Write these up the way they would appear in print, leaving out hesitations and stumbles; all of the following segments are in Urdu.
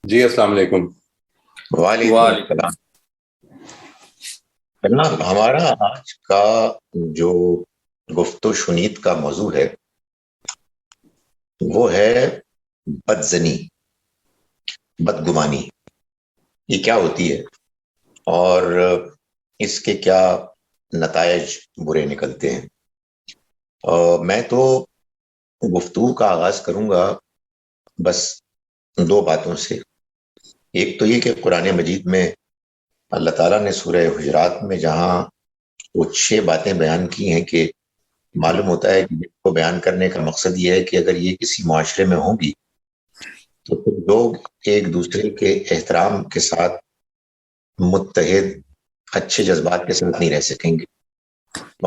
جی السلام علیکم۔ وعلیکم السلام۔ جناب، ہمارا آج کا جو گفت و شنید کا موضوع ہے وہ ہے بدزنی، بدگمانی۔ یہ کیا ہوتی ہے اور اس کے کیا نتائج برے نکلتے ہیں؟ میں تو گفتگو کا آغاز کروں گا بس دو باتوں سے۔ ایک تو یہ کہ قرآن مجید میں اللہ تعالیٰ نے سورہ حجرات میں جہاں وہ 6 باتیں بیان کی ہیں کہ معلوم ہوتا ہے کہ کو بیان کرنے کا مقصد یہ ہے کہ اگر یہ کسی معاشرے میں ہوں گی تو پھر لوگ ایک دوسرے کے احترام کے ساتھ متحد اچھے جذبات کے ساتھ نہیں رہ سکیں گے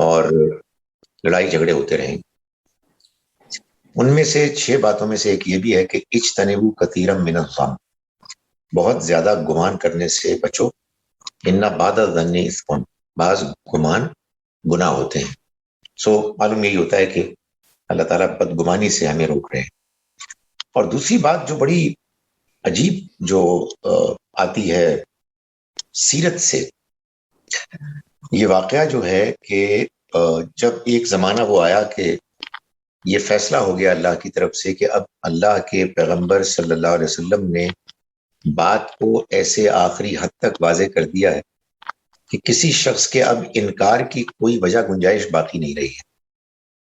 اور لڑائی جھگڑے ہوتے رہیں گے۔ ان میں سے 6 باتوں میں سے ایک یہ بھی ہے کہ اجتنبوا کثیرا من الظن، بہت زیادہ گمان کرنے سے بچو، ان بعض الظن اثم، بعض گمان گناہ ہوتے ہیں۔ معلوم یہی ہوتا ہے کہ اللہ تعالیٰ بدگمانی سے ہمیں روک رہے ہیں۔ اور دوسری بات جو بڑی عجیب جو آتی ہے سیرت سے، یہ واقعہ جو ہے کہ جب ایک زمانہ وہ آیا کہ یہ فیصلہ ہو گیا اللہ کی طرف سے کہ اب اللہ کے پیغمبر صلی اللہ علیہ وسلم نے بات کو ایسے آخری حد تک واضح کر دیا ہے کہ کسی شخص کے اب انکار کی کوئی وجہ گنجائش باقی نہیں رہی ہے،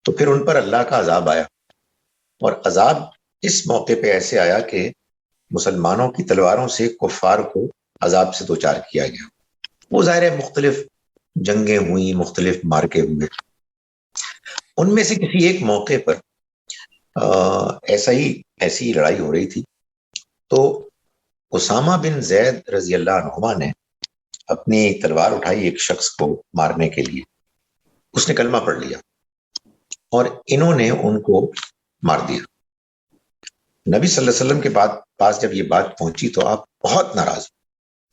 تو پھر ان پر اللہ کا عذاب آیا۔ اور عذاب اس موقع پہ ایسے آیا کہ مسلمانوں کی تلواروں سے کفار کو عذاب سے دوچار کیا گیا۔ وہ ظاہر ہے مختلف جنگیں ہوئی، مختلف مارکے ہوئے۔ ان میں سے کسی ایک موقع پر ایسی لڑائی ہو رہی تھی، تو اسامہ بن زید رضی اللہ عنہما نے اپنی تلوار اٹھائی ایک شخص کو مارنے کے لیے۔ اس نے کلمہ پڑھ لیا اور انہوں نے ان کو مار دیا۔ نبی صلی اللہ علیہ وسلم کے پاس جب یہ بات پہنچی تو آپ بہت ناراض،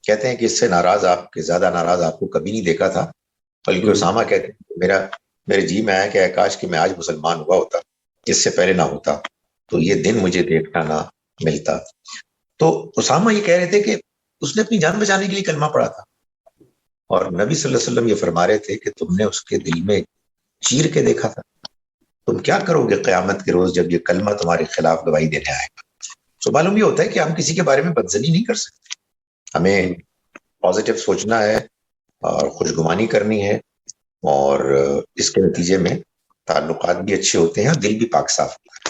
کہتے ہیں کہ اس سے زیادہ ناراض آپ کو کبھی نہیں دیکھا تھا، بلکہ اسامہ کہتے ہیں میرے جی میں آیا کہ کاش کہ میں آج مسلمان ہوا ہوتا، اس سے پہلے نہ ہوتا تو یہ دن مجھے دیکھنا نہ ملتا۔ تو اسامہ یہ کہہ رہے تھے کہ اس نے اپنی جان بچانے کے لیے کلمہ پڑھا تھا، اور نبی صلی اللہ علیہ وسلم یہ فرما رہے تھے کہ تم نے اس کے دل میں چیر کے دیکھا تھا، تم کیا کرو گے قیامت کے روز جب یہ کلمہ تمہارے خلاف گواہی دینے آئے گا۔ تو معلوم یہ ہوتا ہے کہ ہم کسی کے بارے میں بدزنی نہیں کر سکتے، ہمیں پازیٹیو سوچنا ہے اور خوشگمانی کرنی ہے، اور اس کے نتیجے میں تعلقات بھی اچھے ہوتے ہیں، دل بھی پاک صاف ہوتا ہے۔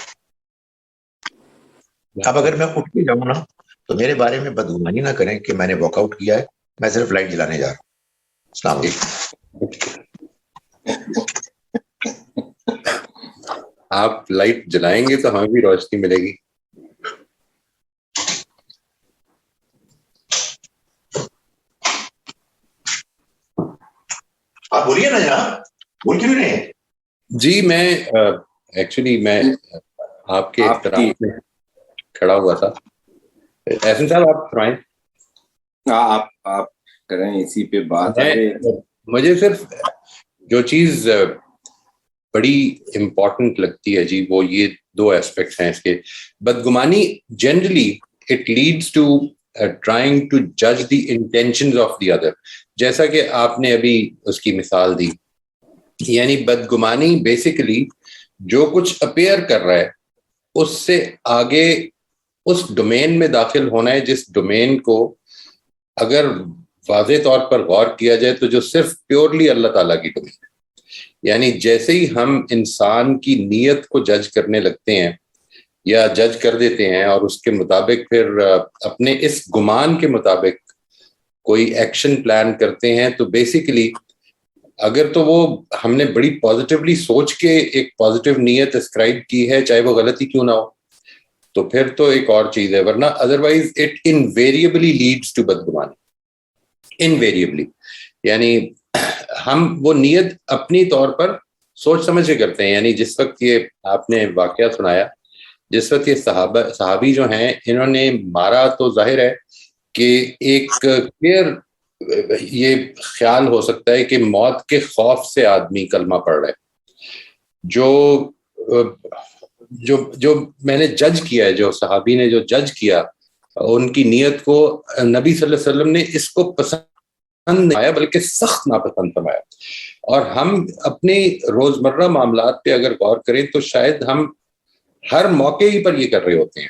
اب اگر میں اٹھ کے جاؤں نا تو میرے بارے میں بدگمانی نہ کریں کہ میں نے واک آؤٹ کیا ہے، میں صرف لائٹ جلانے جا رہا ہوں۔ السلام علیکم۔ آپ لائٹ جلائیں گے تو ہمیں بھی روشنی ملے گی۔ آپ بولیے نا یار، بول کیوں نہیں ہیں؟ جی میں ایکچولی میں آپ کے احترام میں کھڑا ہوا تھا۔ احسن صاحب آپ فرمائیں۔ آپ کریں اسی پہ بات۔ مجھے صرف جو چیز بڑی امپورٹنٹ لگتی ہے جی وہ یہ 2 ایسپیکٹس ہیں اس کے۔ بدگمانی generally it leads to trying to جج the intentions of the other, جیسا کہ آپ نے ابھی اس کی مثال دی۔ یعنی بدگمانی بیسیکلی جو کچھ اپیئر کر رہا ہے اس سے آگے اس ڈومین میں داخل ہونا ہے جس ڈومین کو اگر واضح طور پر غور کیا جائے تو جو صرف پیورلی اللہ تعالیٰ کی ڈومین ہے۔ یعنی جیسے ہی ہم انسان کی نیت کو جج کرنے لگتے ہیں یا جج کر دیتے ہیں اور اس کے مطابق پھر اپنے اس گمان کے مطابق کوئی ایکشن پلان کرتے ہیں تو بیسیکلی اگر تو وہ ہم نے بڑی پازیٹیولی سوچ کے ایک پازیٹیو نیت اسکرائب کی ہے چاہے وہ غلطی کیوں نہ ہو تو پھر تو ایک اور چیز ہے، ورنہ otherwise it invariably leads to بدگمانی، انویریبلی۔ یعنی ہم وہ نیت اپنی طور پر سوچ سمجھ کے کرتے ہیں۔ یعنی جس وقت یہ آپ نے واقعہ سنایا، جس وقت یہ صحابی جو ہیں انہوں نے مارا تو ظاہر ہے کہ ایک کلیئر یہ خیال ہو سکتا ہے کہ موت کے خوف سے آدمی کلمہ پڑھ رہا ہے۔ جو میں نے جج کیا ہے، جو صحابی نے جو جج کیا ان کی نیت کو نبی صلی اللہ علیہ وسلم نے اس کو پسند نہیں آیا بلکہ سخت ناپسند فرمایا. اور ہم اپنے روزمرہ معاملات پہ اگر غور کریں تو شاید ہم ہر موقع ہی پر یہ کر رہے ہوتے ہیں.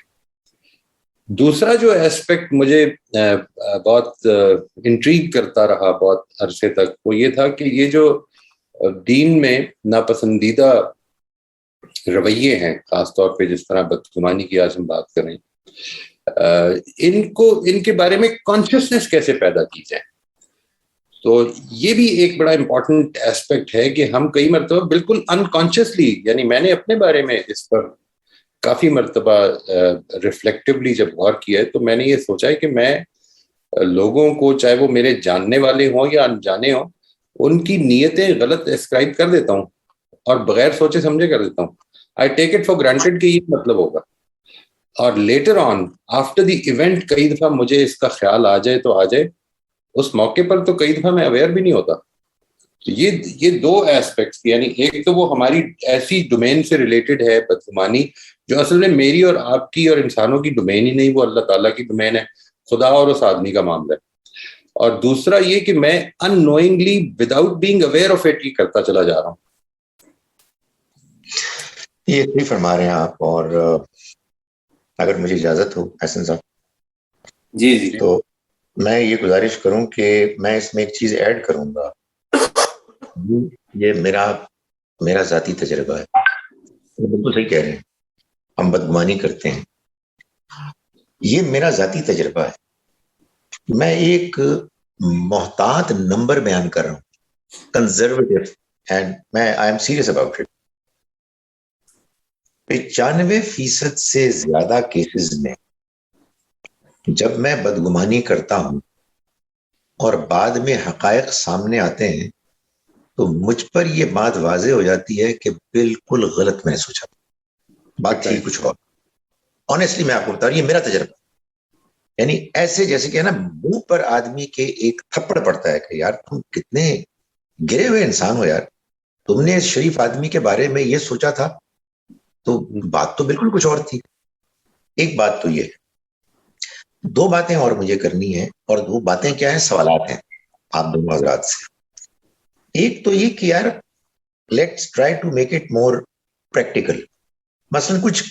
دوسرا جو ایسپیکٹ مجھے بہت انٹریگ کرتا رہا بہت عرصے تک وہ یہ تھا کہ یہ جو دین میں ناپسندیدہ رویے ہیں، خاص طور پہ جس طرح بدگمانی کی آج ہم بات کریں، ان کے بارے میں کانشیسنیس کیسے پیدا کی جائے. تو یہ بھی ایک بڑا امپورٹنٹ ایسپیکٹ ہے کہ ہم کئی مرتبہ بالکل انکانشیسلی، یعنی میں نے اپنے بارے میں اس پر کافی مرتبہ ریفلیکٹیولی جب غور کیا ہے تو میں نے یہ سوچا ہے کہ میں لوگوں کو، چاہے وہ میرے جاننے والے ہوں یا انجانے ہوں، ان کی نیتیں غلط اسکرائب کر دیتا ہوں اور بغیر سوچے سمجھے کر دیتا ہوں. آئی ٹیک اٹ فار گرانٹیڈ کہ یہ مطلب ہوگا، اور later on after the event کئی دفعہ مجھے اس کا خیال آ جائے تو آ جائے، اس موقع پر تو کئی دفعہ میں اویئر بھی نہیں ہوتا. تو یہ دو ایسپیکٹس، یعنی ایک تو وہ ہماری ایسی ڈومین سے ریلیٹڈ ہے بدگمانی جو اصل میں میری اور آپ کی اور انسانوں کی ڈومین ہی نہیں، وہ اللہ تعالیٰ کی ڈومین ہے، خدا اور اس آدمی کا معاملہ ہے. اور دوسرا یہ کہ میں unknowingly without being aware of it کرتا چلا جا رہا ہوں. یہ صحیح فرما رہے ہیں آپ. اور اگر مجھے اجازت ہو احسن صاحب، جی تو میں یہ گزارش کروں کہ میں اس میں ایک چیز ایڈ کروں گا. یہ میرا ذاتی تجربہ ہے. بالکل صحیح کہہ رہے ہیں، ہم بدگمانی کرتے ہیں، یہ میرا ذاتی تجربہ ہے. میں ایک محتاط نمبر بیان کر رہا ہوں، کنزرویٹو، اینڈ میں I am serious about it. 95% سے زیادہ کیسز میں جب میں بدگمانی کرتا ہوں اور بعد میں حقائق سامنے آتے ہیں تو مجھ پر یہ بات واضح ہو جاتی ہے کہ بالکل غلط میں نے سوچا، بات تھی کچھ اور. آنیسٹلی میں آپ کو بتا رہا ہوں، یہ میرا تجربہ. یعنی ایسے جیسے کہ ہے نا، منہ پر آدمی کے ایک تھپڑ پڑتا ہے کہ یار تم کتنے گرے ہوئے انسان ہو یار، تم نے اس شریف آدمی کے بارے میں یہ سوچا تھا، تو بات تو بالکل کچھ اور تھی. ایک بات تو یہ ہے. دو باتیں اور مجھے کرنی ہے، اور دو باتیں کیا ہیں؟ سوالات ہیں آپ دونوں حضرات سے. ایک تو یہ کہ یار let's try to make it more practical. مثلا کچھ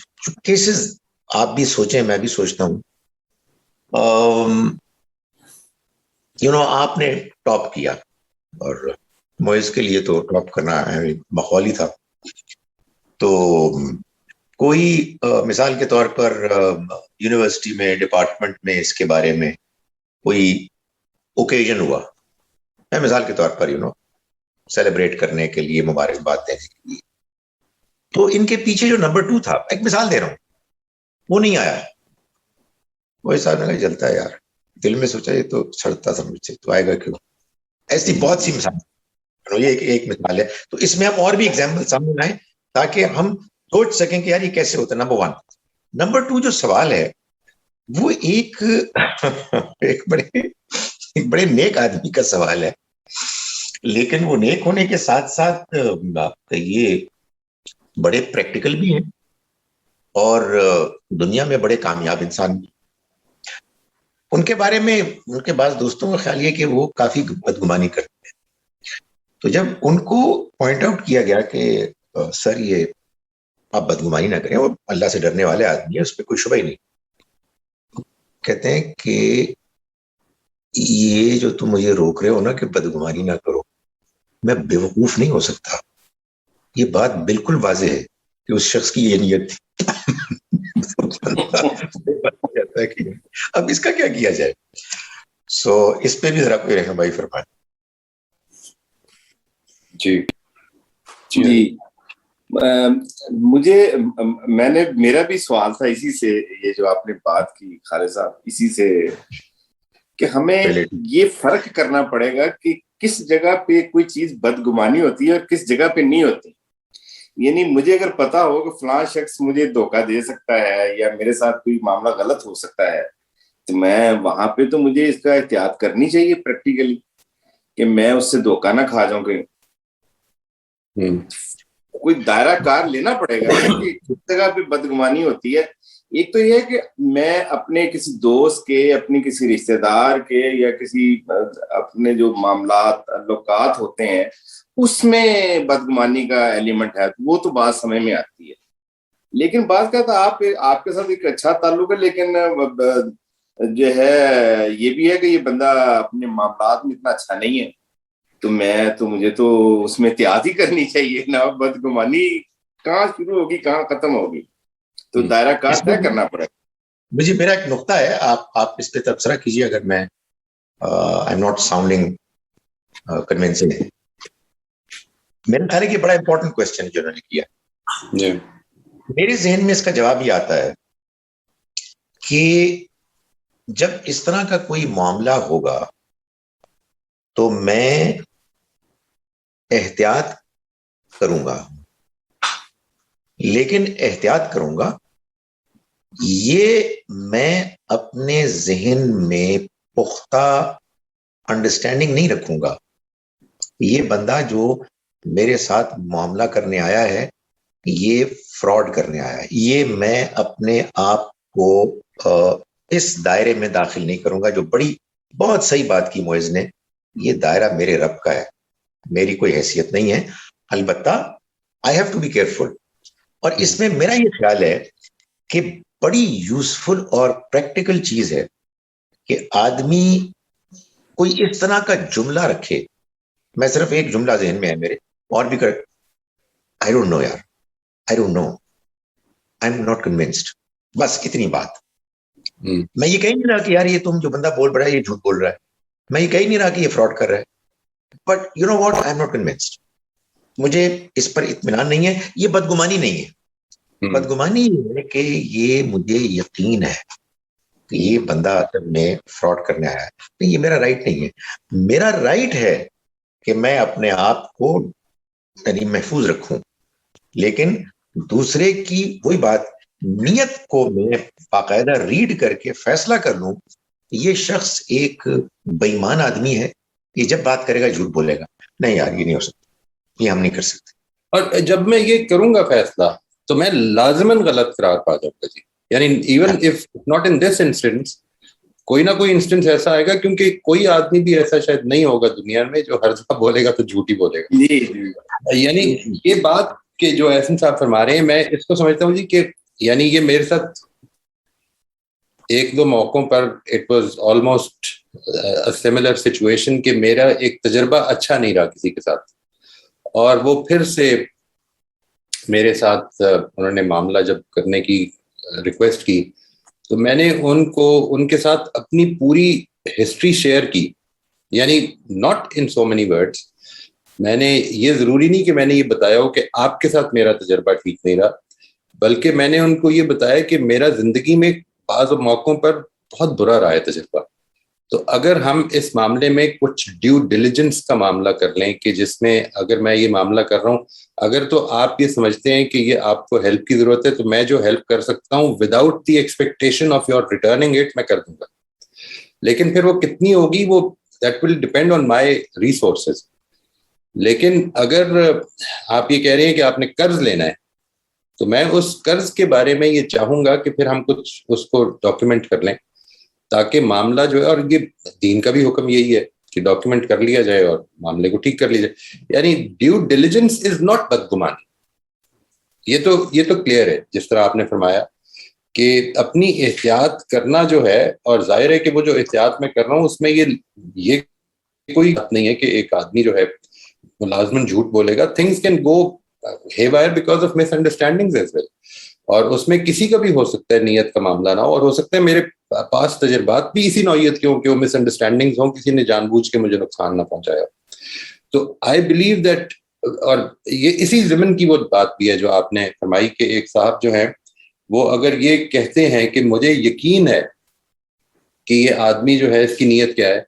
کیسز آپ بھی سوچیں، میں بھی سوچتا ہوں. آپ نے ٹاپ کیا، اور موئز کے لیے تو ٹاپ کرنا ماحول ہی تھا. تو کوئی مثال کے طور پر یونیورسٹی میں، ڈپارٹمنٹ میں اس کے بارے میں کوئی اوکیجن ہوا، میں مثال کے طور پر سیلیبریٹ کرنے کے لیے، مبارکباد دینے کے لیے، تو ان کے پیچھے جو نمبر 2 تھا، ایک مثال دے رہا ہوں، وہ نہیں آیا. وہ حساب میں جلتا ہے یار، دل میں سوچا یہ تو سڑتا تھا مجھ سے، تو آئے گا کیوں؟ ایسی بہت سی مثال، یہ ایک مثال ہے. تو اس میں ہم اور بھی ایگزامپل سامنے لائیں تاکہ ہم سوچ سکیں کہ یار یہ کیسے ہوتا ہے. نمبر 1. نمبر 2 جو سوال ہے وہ ایک بڑے نیک آدمی کا سوال ہے، لیکن وہ نیک ہونے کے ساتھ ساتھ یہ بڑے پریکٹیکل بھی ہیں اور دنیا میں بڑے کامیاب انسان بھی. ان کے بارے میں ان کے بعض دوستوں کا خیال یہ کہ وہ کافی بدگمانی کرتے ہیں. تو جب ان کو پوائنٹ آؤٹ کیا گیا کہ سر یہ آپ بدگمانی نہ کریں، وہ اللہ سے ڈرنے والے آدمی ہے، اس پہ کوئی شبہ ہی نہیں. کہتے ہیں کہ یہ جو تم مجھے روک رہے ہو نا کہ بدگمانی نہ کرو، میں بیوقوف نہیں ہو سکتا. یہ بات بالکل واضح ہے کہ اس شخص کی یہ نیت تھی. اب اس کا کیا کیا جائے؟ سو اس پہ بھی ذرا کوئی رہنمائی فرمائیں. جی میرا بھی سوال تھا اسی سے، یہ جو آپ نے بات کی خالد صاحب، اسی سے کہ ہمیں یہ فرق کرنا پڑے گا کہ کس جگہ پہ کوئی چیز بدگمانی ہوتی ہے اور کس جگہ پہ نہیں ہوتی. یعنی مجھے اگر پتا ہو کہ فلاں شخص مجھے دھوکہ دے سکتا ہے یا میرے ساتھ کوئی معاملہ غلط ہو سکتا ہے، تو میں وہاں پہ تو مجھے اس کا احتیاط کرنی چاہیے پریکٹیکلی، کہ میں اس سے دھوکہ نہ کھا جاؤں. کہ کوئی دائرہ کار لینا پڑے گا کہ کس جگہ پہ بدگمانی ہوتی ہے. ایک تو یہ ہے کہ میں اپنے کسی دوست کے, اپنے کسی رشتہ دار کے, یا کسی اپنے جو معاملات تعلقات ہوتے ہیں اس میں بدگمانی کا ایلیمنٹ ہے, وہ تو بات سمجھ میں آتی ہے. لیکن بات کا تو آپ کے ساتھ ایک اچھا تعلق ہے, لیکن جو ہے یہ بھی ہے کہ یہ بندہ اپنے معاملات میں اتنا اچھا نہیں ہے, تو مجھے تو اس میں احتیاط ہی کرنی چاہیے نا. بدگمانی کہاں شروع ہوگی کہاں ختم ہوگی, تو دائرہ کار طے کرنا پڑے گا. مجھے میرا ایک نقطہ ہے, آپ اس پہ تبصرہ کیجیے اگر میں آئی ایم ناٹ ساؤنڈنگ کنونسنگ. میرا خیال ہے کہ بڑا امپورٹنٹ کوشچن جو انہوں نے کیا. میرے ذہن میں اس کا جواب یہ آتا ہے کہ جب اس طرح کا کوئی معاملہ ہوگا تو میں احتیاط کروں گا, لیکن احتیاط کروں گا یہ میں اپنے ذہن میں پختہ انڈرسٹینڈنگ نہیں رکھوں گا یہ بندہ جو میرے ساتھ معاملہ کرنے آیا ہے یہ فراڈ کرنے آیا ہے. یہ میں اپنے آپ کو اس دائرے میں داخل نہیں کروں گا. جو بہت صحیح بات کی معز نے, یہ دائرہ میرے رب کا ہے, میری کوئی حیثیت نہیں ہے. البتہ I have to be careful. اور اس میں میرا یہ خیال ہے کہ بڑی یوزفل اور پریکٹیکل چیز ہے کہ آدمی کوئی اس طرح کا جملہ رکھے. میں صرف ایک جملہ ذہن میں ہے میرے, اور بھی آئی ڈونٹ نو یار, I don't know, I am not convinced. بس اتنی بات. میں یہ کہیں نہیں رہا کہ یار یہ تم جو بندہ بول رہا ہے یہ جھوٹ بول رہا ہے, میں یہ کہیں نہیں رہا کہ یہ فراڈ کر رہا ہے, but you know what, I am not convinced. مجھے اس پر اطمینان نہیں ہے. یہ بدگمانی نہیں ہے. بدگمانی یہ ہے کہ یہ مجھے یقین ہے کہ یہ بندہ اصل میں فراڈ کرنے آیا ہے. نہیں, یہ میرا رائٹ نہیں ہے. میرا رائٹ ہے کہ میں اپنے آپ کو یعنی محفوظ رکھوں, لیکن دوسرے کی وہی بات, نیت کو میں باقاعدہ ریڈ کر کے فیصلہ کر لوں یہ شخص ایک بے ایمان آدمی ہے, یہ جب بات کرے گا جھوٹ بولے گا. نہیں یار یہ نہیں ہو سکتا, یہ ہم نہیں کر سکتے. اور جب میں یہ کروں گا فیصلہ تو میں لازماً غلط قرار پا جاؤں گا جی. یعنی even if not in this instance, کوئی نہ کوئی انسٹنس ایسا آئے گا, کیونکہ کوئی آدمی بھی ایسا شاید نہیں ہوگا دنیا میں جو ہر دفعہ بولے گا تو جھوٹ ہی بولے گا. یعنی یہ بات کہ جو احسن صاحب فرما رہے ہیں, میں اس کو سمجھتا ہوں جی کہ یعنی یہ میرے ساتھ ایک دو موقعوں پر it was almost similar situation کہ میرا ایک تجربہ اچھا نہیں رہا کسی کے ساتھ, اور وہ پھر سے میرے ساتھ انہوں نے معاملہ جب کرنے کی ریکویسٹ کی تو میں نے ان کے ساتھ اپنی پوری ہسٹری شیئر کی. یعنی not in so many words, میں نے یہ ضروری نہیں کہ میں نے یہ بتایا ہو کہ آپ کے ساتھ میرا تجربہ ٹھیک نہیں رہا, بلکہ میں نے ان کو یہ بتایا کہ میرا زندگی میں بعض موقعوں پر بہت برا رہا ہے تجربہ. تو اگر ہم اس معاملے میں کچھ ڈیو ڈیلیجنس کا معاملہ کر لیں کہ جس میں اگر میں یہ معاملہ کر رہا ہوں, اگر تو آپ یہ سمجھتے ہیں کہ یہ آپ کو ہیلپ کی ضرورت ہے تو میں جو ہیلپ کر سکتا ہوں without the expectation of your returning it میں کر دوں گا. لیکن پھر وہ کتنی ہوگی وہ that will depend on my resources. لیکن اگر آپ یہ کہہ رہے ہیں کہ آپ نے قرض لینا ہے تو میں اس قرض کے بارے میں یہ چاہوں گا کہ پھر ہم کچھ اس کو ڈاکیومنٹ کر لیں تاکہ معاملہ جو ہے, اور یہ دین کا بھی حکم یہی ہے کہ ڈاکیومنٹ کر لیا جائے اور معاملے کو ٹھیک کر لیا جائے. یعنی ڈیو ڈیلیجنس از ناٹ بدگمانی. یہ تو کلیئر ہے جس طرح آپ نے فرمایا کہ اپنی احتیاط کرنا جو ہے, اور ظاہر ہے کہ وہ جو احتیاط میں کر رہا ہوں اس میں یہ کوئی بات نہیں ہے کہ ایک آدمی جو ہے لازماً جھوٹ بولے گا. Things can go haywire because of misunderstandings as well, اور اس میں کسی کا بھی ہو سکتا ہے نیت کا معاملہ نہ ہو, اور ہو سکتا ہے میرے پاس تجربات بھی اسی نوعیت کے ہوں کہ وہ مس انڈرسٹینڈنگز ہوں, کسی نے جان بوجھ کے مجھے نقصان نہ پہنچایا. تو آئی بلیو دیٹ, اور یہ اسی ضمن کی وہ بات بھی ہے جو آپ نے فرمائی کہ ایک صاحب جو ہیں وہ اگر یہ کہتے ہیں کہ مجھے یقین ہے کہ یہ آدمی جو ہے اس کی نیت کیا ہے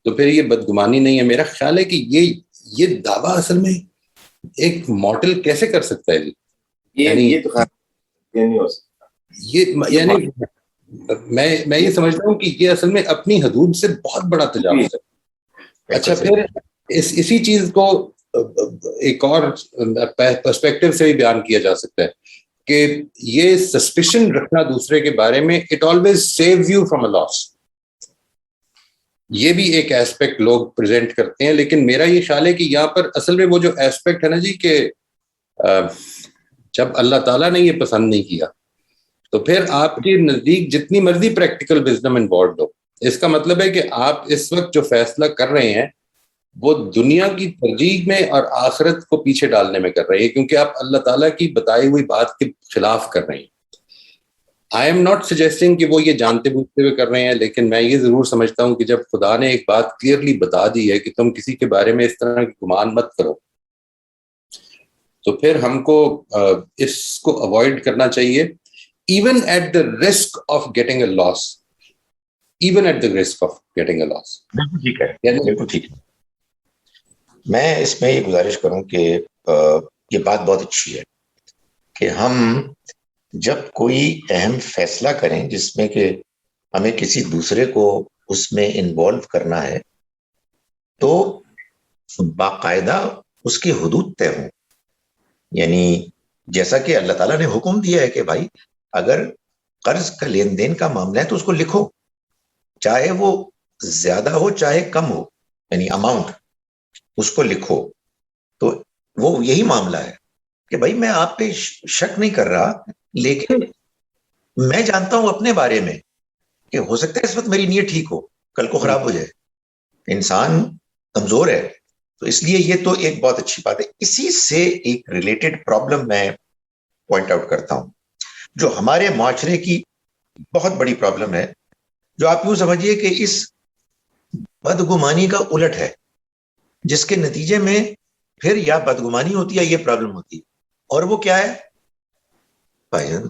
تو پھر یہ بدگمانی نہیں ہے. میرا خیال ہے کہ یہ دعویٰ اصل میں ایک ماڈل کیسے کر سکتا ہے جی؟ یہ تو نہیں ہو سکتا. یعنی میں یہ سمجھتا ہوں کہ یہ اصل میں اپنی حدود سے بہت بڑا تجاوز ہے. اچھا, پھر اسی چیز کو ایک اور پرسپیکٹو سے بھی بیان کیا جا سکتا ہے کہ یہ سسپیشن رکھنا دوسرے کے بارے میں it always saves you from a loss. یہ بھی ایک ایسپیکٹ لوگ پریزنٹ کرتے ہیں, لیکن میرا یہ خیال ہے کہ یہاں پر اصل میں وہ جو ایسپیکٹ ہے نا جی, کہ جب اللہ تعالیٰ نے یہ پسند نہیں کیا تو پھر آپ کے نزدیک جتنی مرضی پریکٹیکل وزڈم انوالوڈ ہو, اس کا مطلب ہے کہ آپ اس وقت جو فیصلہ کر رہے ہیں وہ دنیا کی ترجیح میں اور آخرت کو پیچھے ڈالنے میں کر رہے ہیں, کیونکہ آپ اللہ تعالیٰ کی بتائی ہوئی بات کے خلاف کر رہے ہیں. آئی ایم ناٹ سجیسٹنگ کہ وہ یہ جانتے بوجھتے ہوئے کر رہے ہیں, لیکن میں یہ ضرور سمجھتا ہوں کہ جب خدا نے ایک بات کلیئرلی بتا دی ہے کہ تم کسی کے بارے میں اس طرح کی گمان مت کرو, تو پھر ہم کو اس کو اوائڈ کرنا چاہیے, even at the risk of getting a loss. Even at the risk of getting a loss. بالکل ٹھیک ہے, بالکل ٹھیک ہے. میں اس میں یہ گزارش کروں کہ یہ بات بہت اچھی ہے کہ ہم جب کوئی اہم فیصلہ کریں جس میں کہ ہمیں کسی دوسرے کو اس میں انوالو کرنا ہے, تو باقاعدہ اس کی حدود طے ہوں. یعنی جیسا کہ اللہ تعالیٰ نے حکم دیا ہے کہ بھائی اگر قرض کا لین دین کا معاملہ ہے تو اس کو لکھو, چاہے وہ زیادہ ہو چاہے کم ہو, یعنی اماؤنٹ اس کو لکھو. تو وہ یہی معاملہ ہے کہ بھائی میں آپ پہ شک نہیں کر رہا, لیکن میں جانتا ہوں اپنے بارے میں کہ ہو سکتا ہے اس وقت میری نیت ٹھیک ہو, کل کو خراب ہو جائے. انسان کمزور ہے, تو اس لیے یہ تو ایک بہت اچھی بات ہے. اسی سے ایک ریلیٹڈ پرابلم میں پوائنٹ آؤٹ کرتا ہوں جو ہمارے معاشرے کی بہت بڑی پرابلم ہے, جو آپ یوں سمجھیے کہ اس بدگمانی کا الٹ ہے, جس کے نتیجے میں پھر یا بدگمانی ہوتی ہے, یہ پرابلم ہوتی ہے. اور وہ کیا ہے بھائی جان,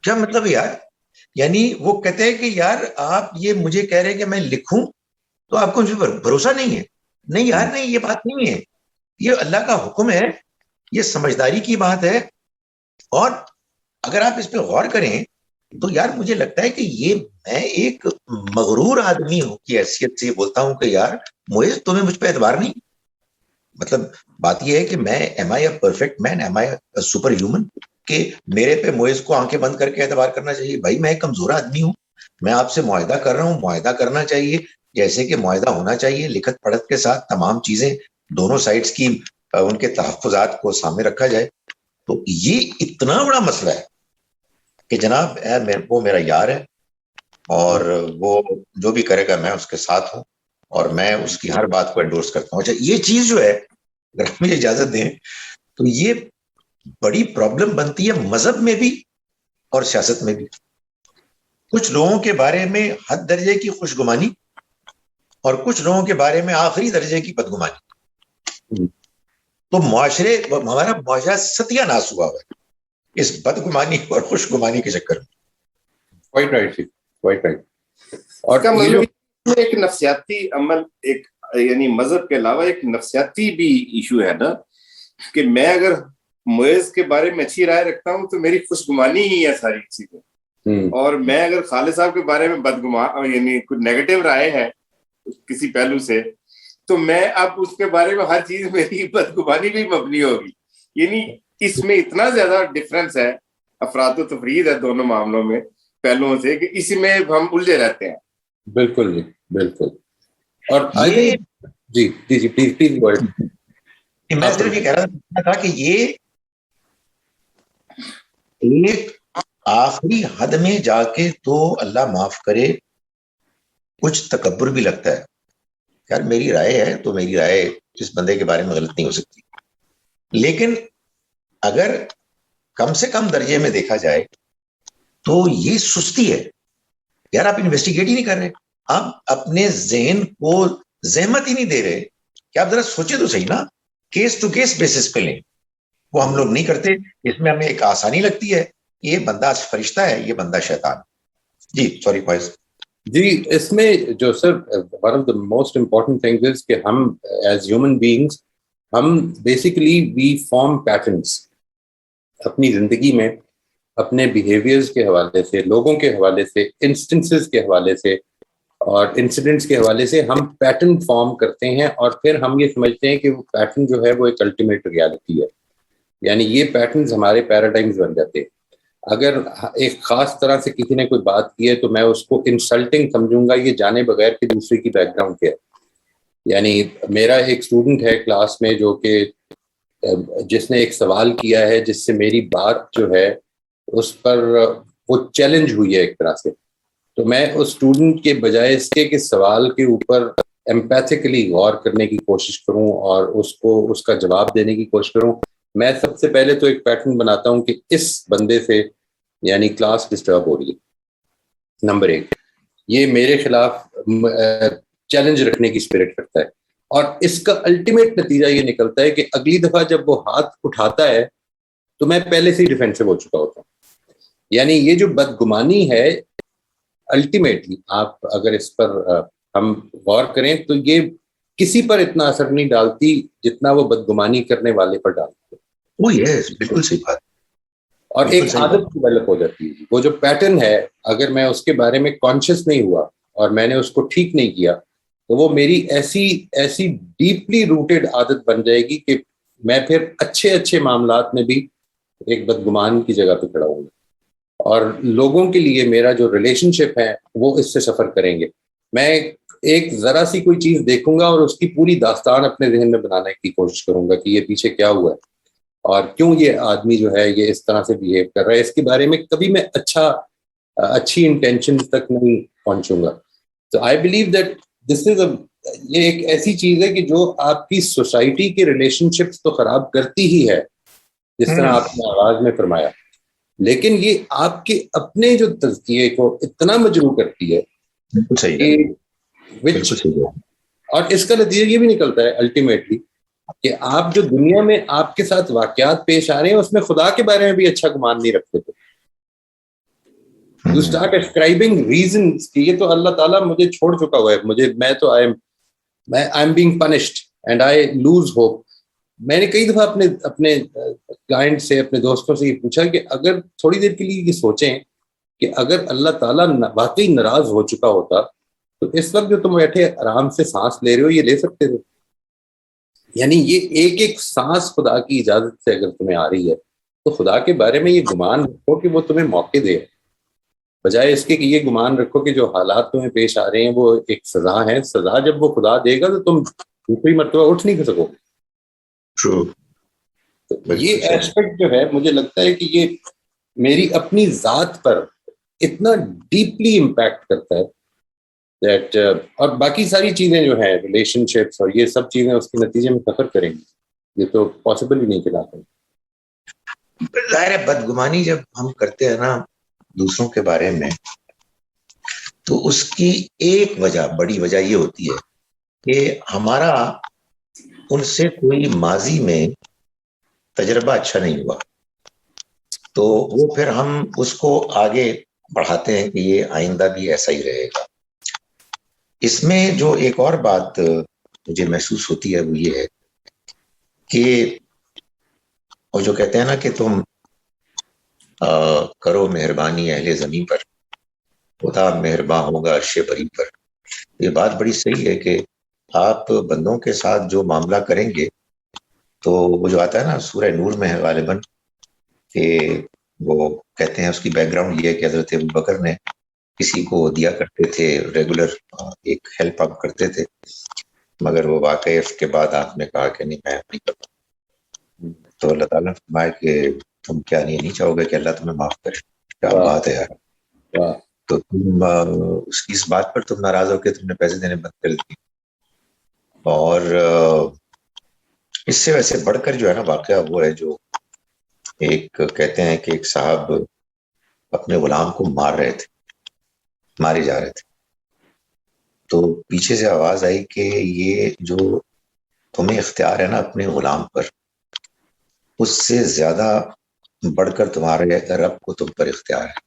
کیا مطلب یار, یعنی وہ کہتے ہیں کہ یار آپ یہ مجھے کہہ رہے ہیں کہ میں لکھوں تو آپ کو بھروسہ نہیں ہے. نہیں یار نہیں, یہ بات نہیں ہے, یہ اللہ کا حکم ہے, یہ سمجھداری کی بات ہے. اور اگر آپ اس پہ غور کریں تو یار مجھے لگتا ہے کہ یہ میں ایک مغرور آدمی ہوں کی حیثیت سے بولتا ہوں کہ یار معیز تمہیں مجھ پہ اعتبار نہیں. مطلب بات یہ ہے کہ میں am I a perfect man, am I a super human, کہ میرے پہ معیز کو آنکھیں بند کر کے اعتبار کرنا چاہیے؟ بھائی میں ایک کمزور آدمی ہوں, میں آپ سے معاہدہ کر رہا ہوں, معاہدہ کرنا چاہیے جیسے کہ معاہدہ ہونا چاہیے, لکھت پڑھت کے ساتھ تمام چیزیں دونوں سائڈز کی ان کے تحفظات کو سامنے رکھا جائے. تو یہ اتنا بڑا مسئلہ ہے کہ جناب وہ میرا یار ہے اور وہ جو بھی کرے گا میں اس کے ساتھ ہوں اور میں اس کی ہر بات کو انڈورس کرتا ہوں. اچھا یہ چیز جو ہے اگر آپ مجھے اجازت دیں تو یہ بڑی پرابلم بنتی ہے مذہب میں بھی اور سیاست میں بھی. کچھ لوگوں کے بارے میں حد درجے کی خوشگمانی اور کچھ لوگوں کے بارے میں آخری درجے کی بدگمانی. تو ہمارا معاشرہ ستیہ ناس ہوا ہے اس بدگمانی اور خوشگمانی کے چکر میں. Quite right, quite right. اور کا مطلب ایک نفسیاتی عمل, ایک یعنی مذہب کے علاوہ ایک نفسیاتی بھی ایشو ہے نا, کہ میں اگر معیز کے بارے میں اچھی رائے رکھتا ہوں تو میری خوشگمانی ہی ہے ساری چیزیں, اور میں اگر خالد صاحب کے بارے میں بدگمان یعنی کچھ نیگیٹو رائے ہے کسی پہلو سے, تو میں اب اس کے بارے میں ہر چیز میری بدگمانی بھی مبنی ہوگی. یعنی اس میں اتنا زیادہ ڈفرنس ہے, افراد و تفرید ہے دونوں معاملوں میں پہلوؤں سے, کہ اسی میں ہم الجھے رہتے ہیں. بالکل جی بالکل. اور جی پلیز میں صرف یہ کہہ رہا تھا کہ یہ ایک آخری حد میں جا کے تو اللہ معاف کرے کچھ تکبر بھی لگتا ہے. یار میری رائے ہے تو میری رائے اس بندے کے بارے میں غلط نہیں ہو سکتی, لیکن اگر کم سے کم درجے میں دیکھا جائے تو یہ سستی ہے. یار آپ انویسٹیگیٹ ہی نہیں کر رہے, آپ اپنے ذہن کو زحمت ہی نہیں دے رہے کہ آپ ذرا سوچے تو صحیح نا, کیس ٹو کیس بیسس پہ لیں. وہ ہم لوگ نہیں کرتے, اس میں ہمیں ایک آسانی لگتی ہے, یہ بندہ فرشتہ ہے, یہ بندہ شیطان. جی سوری فائز. جی اس میں جو sir one of the most important things is کہ ہم ایز ہیومن بینگس ہم بیسیکلی وی فارم پیٹرنس اپنی زندگی میں, اپنے بیہیویئرز کے حوالے سے, لوگوں کے حوالے سے, انسٹنسز کے حوالے سے, اور انسیڈنٹس کے حوالے سے ہم پیٹرن فارم کرتے ہیں اور پھر ہم یہ سمجھتے ہیں کہ وہ پیٹرن جو ہے وہ ایک الٹیمیٹ ریالٹی ہے. یعنی یہ پیٹرنز ہمارے پیراڈائمز بن جاتے ہیں. اگر ایک خاص طرح سے کسی نے کوئی بات کی ہے تو میں اس کو انسلٹنگ سمجھوں گا، یہ جانے بغیر کہ دوسرے کی بیک گراؤنڈ کیا ہے. یعنی میرا ایک اسٹوڈنٹ ہے کلاس میں جو کہ جس نے ایک سوال کیا ہے جس سے میری بات جو ہے اس پر وہ چیلنج ہوئی ہے ایک طرح سے. تو میں اس اسٹوڈنٹ کے بجائے اس کے کہ سوال کے اوپر ایمپیتھیکلی غور کرنے کی کوشش کروں اور اس کو اس کا جواب دینے کی کوشش کروں، میں سب سے پہلے تو ایک پیٹرن بناتا ہوں کہ اس بندے سے یعنی کلاس ڈسٹرب ہو رہی ہے، نمبر ایک. یہ میرے خلاف چیلنج رکھنے کی اسپرٹ رکھتا ہے، اور اس کا الٹیمیٹ نتیجہ یہ نکلتا ہے کہ اگلی دفعہ جب وہ ہاتھ اٹھاتا ہے تو میں پہلے سے ہی ڈیفینسو ہو چکا ہوتا ہوں. یعنی یہ جو بدگمانی ہے الٹیمیٹلی آپ اگر اس پر ہم غور کریں تو یہ کسی پر اتنا اثر نہیں ڈالتی جتنا وہ بدگمانی کرنے والے پر ڈالتی ہے. وہ بالکل صحیح بات. اور ایک عادت ڈیولپ ہو جاتی ہے. وہ جو پیٹرن ہے اگر میں اس کے بارے میں کانشیس نہیں ہوا اور میں نے اس کو ٹھیک نہیں کیا تو وہ میری ایسی ڈیپلی روٹیڈ عادت بن جائے گی کہ میں پھر اچھے معاملات میں بھی ایک بدگمان کی جگہ پہ کھڑا ہوں گا. اور لوگوں کے لیے میرا جو ریلیشن شپ ہے وہ اس سے سفر کریں گے. میں ایک ذرا سی کوئی چیز دیکھوں گا اور اس کی پوری داستان اپنے ذہن میں بنانے کی کوشش کروں گا کہ یہ پیچھے کیا ہوا ہے اور کیوں یہ آدمی جو ہے یہ اس طرح سے بیہیو کر رہا ہے. اس کے بارے میں کبھی میں اچھی انٹینشن تک نہیں پہنچوں گا. تو آئی بلیو دیٹ دس از یہ ایک ایسی چیز ہے کہ جو آپ کی سوسائٹی کے ریلیشن شپس تو خراب کرتی ہی ہے جس طرح آپ نے آغاز میں فرمایا، لیکن یہ آپ کے اپنے جو تزکیے کو اتنا مجروح کرتی ہے اور اس کا نتیجہ یہ بھی نکلتا ہے الٹیمیٹلی کہ آپ جو دنیا میں آپ کے ساتھ واقعات پیش آ رہے ہیں اس میں خدا کے بارے میں بھی اچھا گمان نہیں رکھتے تھے. You start ascribing reasons کہ یہ تو اللہ تعالیٰ مجھے چھوڑ چکا ہوا ہے، I'm being punished and I lose hope. میں نے کئی دفعہ اپنے کلائنٹ سے اپنے دوستوں سے یہ پوچھا کہ اگر تھوڑی دیر کے لیے یہ سوچیں کہ اگر اللہ تعالیٰ واقعی ناراض ہو چکا ہوتا تو اس وقت جو تم بیٹھے آرام سے سانس لے رہے ہو یہ لے سکتے تھے. یعنی یہ ایک سانس خدا کی اجازت سے اگر تمہیں آ رہی ہے تو خدا کے بارے میں یہ گمان رکھو کہ وہ تمہیں موقع دے، بجائے اس کے کہ یہ گمان رکھو کہ جو حالات تمہیں پیش آ رہے ہیں وہ ایک سزا ہے. سزا جب وہ خدا دے گا تو تم دوسری مرتبہ اٹھ نہیں سکو. یہ ایسپیکٹ جو ہے مجھے لگتا ہے کہ یہ میری اپنی ذات پر اتنا ڈیپلی امپیکٹ کرتا ہے دیٹ اور باقی ساری چیزیں جو ہیں ریلیشن شپس اور یہ سب چیزیں اس کے نتیجے میں سفر کریں گی. یہ تو پاسبل ہی نہیں کہلاتا. ظاہر ہے بدگمانی جب ہم کرتے ہیں نا دوسروں کے بارے میں تو اس کی ایک بڑی وجہ یہ ہوتی ہے کہ ہمارا ان سے کوئی ماضی میں تجربہ اچھا نہیں ہوا، تو وہ پھر ہم اس کو آگے بڑھاتے ہیں کہ یہ آئندہ بھی ایسا ہی رہے گا. اس میں جو ایک اور بات مجھے محسوس ہوتی ہے وہ یہ ہے کہ اور جو کہتے ہیں نا کہ تم کرو مہربانی اہل زمین پر خدا مہرباں ہوگا عرش بری پر. یہ بات بڑی صحیح ہے کہ آپ بندوں کے ساتھ جو معاملہ کریں گے تو وہ جو آتا ہے نا سورہ نور میں ہے غالباً کہ وہ کہتے ہیں اس کی بیک گراؤنڈ یہ ہے کہ حضرت ابوبکر نے کسی کو دیا کرتے تھے ریگولر ایک ہیلپ آپ کرتے تھے، مگر وہ واقعی اس کے بعد آپ نے کہا کہ نہیں میں نہیں کرتا. تو اللہ تعالیٰ نے فرمایا کہ تم کیا نہیں چاہو گے کہ اللہ تمہیں معاف کرے. کیا بات ہے یار. تو تم اس بات پر تم ناراض ہو کہ تم نے پیسے دینے بند کر دیے. اور اس سے ویسے بڑھ کر جو ہے نا واقعہ وہ ہے جو ایک کہتے ہیں کہ ایک صاحب اپنے غلام کو مارے جا رہے تھے، تو پیچھے سے آواز آئی کہ یہ جو تمہیں اختیار ہے نا اپنے غلام پر اس سے زیادہ بڑھ کر تمہارے رب کو تم پر اختیار ہے.